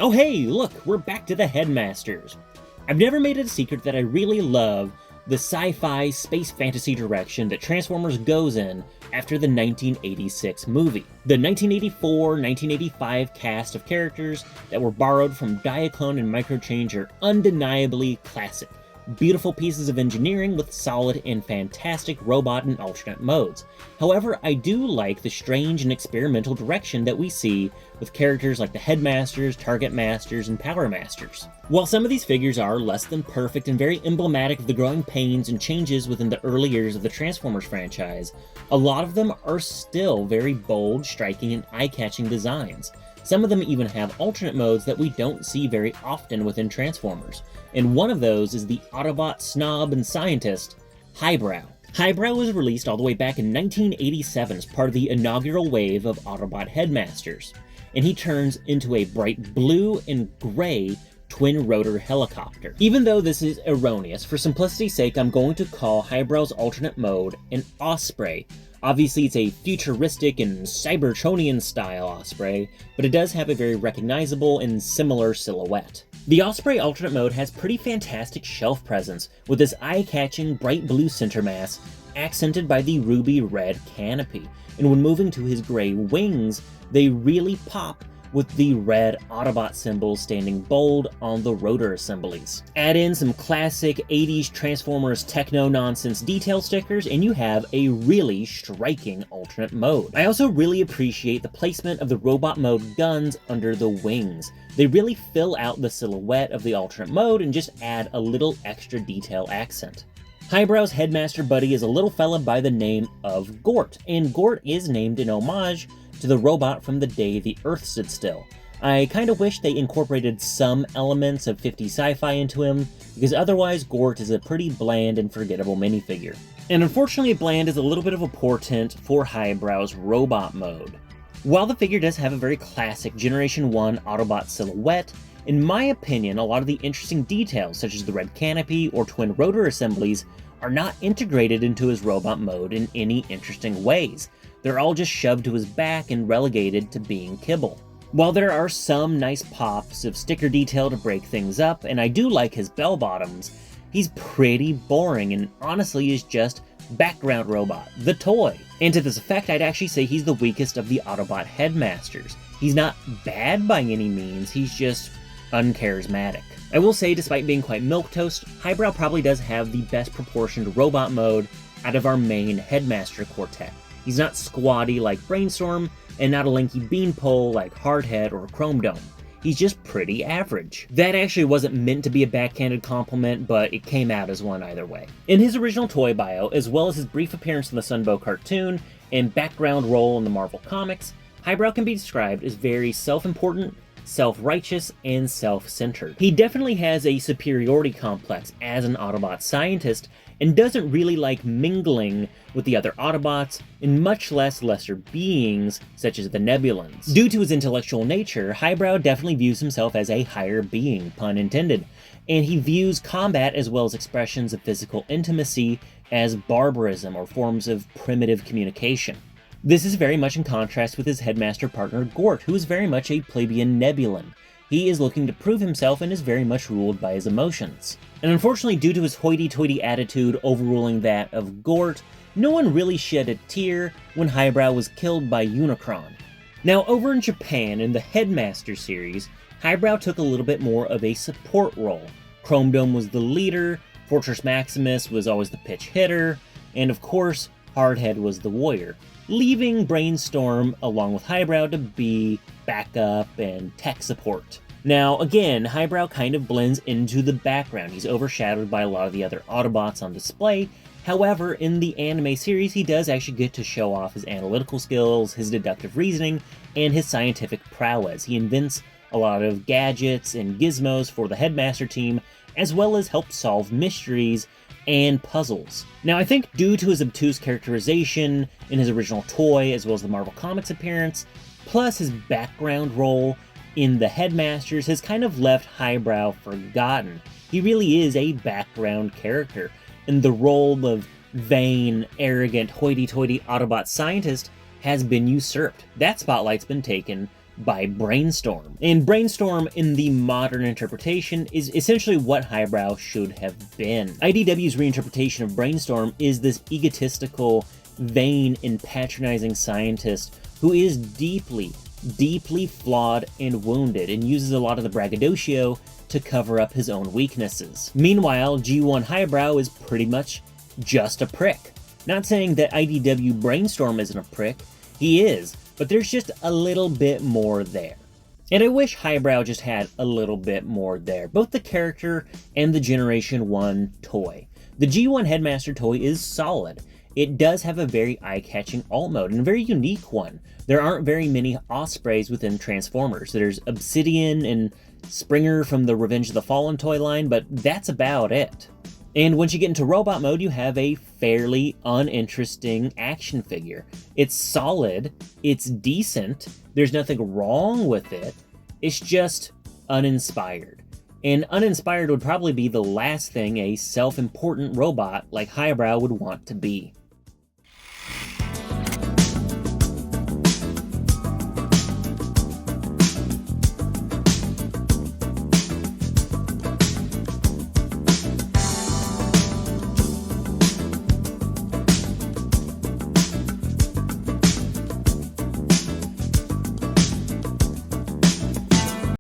Oh hey, look, we're back to the Headmasters. I've never made it a secret that I really love the sci-fi space fantasy direction that Transformers goes in after the 1986 movie. The 1984-1985 cast of characters that were borrowed from Diaclone and Microchange are undeniably classic. Beautiful pieces of engineering with solid and fantastic robot and alternate modes. However, I do like the strange and experimental direction that we see with characters like the Headmasters, Target Masters, and Power Masters. While some of these figures are less than perfect and very emblematic of the growing pains and changes within the early years of the Transformers franchise, a lot of them are still very bold, striking, and eye-catching designs. Some of them even have alternate modes that we don't see very often within Transformers, and one of those is the Autobot snob and scientist, Highbrow. Highbrow was released all the way back in 1987 as part of the inaugural wave of Autobot Headmasters, and he turns into a bright blue and gray twin-rotor helicopter. Even though this is erroneous, for simplicity's sake I'm going to call Highbrow's alternate mode an Osprey. Obviously it's a futuristic and Cybertronian-style Osprey, but it does have a very recognizable and similar silhouette. The Osprey alternate mode has pretty fantastic shelf presence, with this eye-catching bright blue center mass accented by the ruby red canopy, and when moving to his gray wings, they really pop with the red Autobot symbol standing bold on the rotor assemblies. Add in some classic 80s Transformers techno-nonsense detail stickers and you have a really striking alternate mode. I also really appreciate the placement of the robot mode guns under the wings. They really fill out the silhouette of the alternate mode and just add a little extra detail accent. Highbrow's Headmaster buddy is a little fella by the name of Gort, and Gort is named in homage to the robot from the day the Earth stood still. I kinda wish they incorporated some elements of 50s sci-fi into him, because otherwise Gort is a pretty bland and forgettable minifigure. And unfortunately bland is a little bit of a portent for Highbrow's robot mode. While the figure does have a very classic Generation 1 Autobot silhouette, in my opinion a lot of the interesting details such as the red canopy or twin rotor assemblies are not integrated into his robot mode in any interesting ways. They're all just shoved to his back and relegated to being kibble. While there are some nice pops of sticker detail to break things up, and I do like his bell bottoms, he's pretty boring and honestly is just background robot, the toy. And to this effect, I'd actually say he's the weakest of the Autobot Headmasters. He's not bad by any means, he's just uncharismatic. I will say, despite being quite milquetoast, Highbrow probably does have the best proportioned robot mode out of our main Headmaster quartet. He's not squatty like Brainstorm, and not a lanky beanpole like Hardhead or Chrome Dome. He's just pretty average. That actually wasn't meant to be a backhanded compliment, but it came out as one either way. In his original toy bio, as well as his brief appearance in the Sunbow cartoon and background role in the Marvel Comics, Highbrow can be described as very self-important, self-righteous, and self-centered. He definitely has a superiority complex as an Autobot scientist, and doesn't really like mingling with the other Autobots, and much less lesser beings such as the Nebulans. Due to his intellectual nature, Highbrow definitely views himself as a higher being, pun intended, and he views combat as well as expressions of physical intimacy as barbarism or forms of primitive communication. This is very much in contrast with his Headmaster partner Gort, who is very much a plebeian Nebulan. He is looking to prove himself and is very much ruled by his emotions. And unfortunately, due to his hoity-toity attitude overruling that of Gort, no one really shed a tear when Highbrow was killed by Unicron. Now, over in Japan, in the Headmaster series, Highbrow took a little bit more of a support role. Chrome Dome was the leader, Fortress Maximus was always the pitch hitter, and of course, Hardhead was the warrior, leaving Brainstorm along with Highbrow to be backup and tech support. Now again, Highbrow kind of blends into the background. He's overshadowed by a lot of the other Autobots on display. However, in the anime series, he does actually get to show off his analytical skills, his deductive reasoning, and his scientific prowess. He invents a lot of gadgets and gizmos for the Headmaster team, as well as help solve mysteries and puzzles. Now, I think due to his obtuse characterization in his original toy, as well as the Marvel Comics appearance, plus his background role in the Headmasters, has kind of left Highbrow forgotten. He really is a background character, and the role of vain, arrogant, hoity-toity Autobot scientist has been usurped. That spotlight's been taken by Brainstorm. And Brainstorm, in the modern interpretation, is essentially what Highbrow should have been. IDW's reinterpretation of Brainstorm is this egotistical, vain, and patronizing scientist who is deeply, deeply flawed and wounded, and uses a lot of the braggadocio to cover up his own weaknesses. Meanwhile, G1 Highbrow is pretty much just a prick. Not saying that IDW Brainstorm isn't a prick, he is, but there's just a little bit more there. And I wish Highbrow just had a little bit more there, both the character and the Generation 1 toy. The G1 Headmaster toy is solid. It does have a very eye-catching alt mode, and a very unique one. There aren't very many Ospreys within Transformers. There's Obsidian and Springer from the Revenge of the Fallen toy line, but that's about it. And once you get into robot mode, you have a fairly uninteresting action figure. It's solid, it's decent, there's nothing wrong with it, it's just uninspired. And uninspired would probably be the last thing a self-important robot like Highbrow would want to be.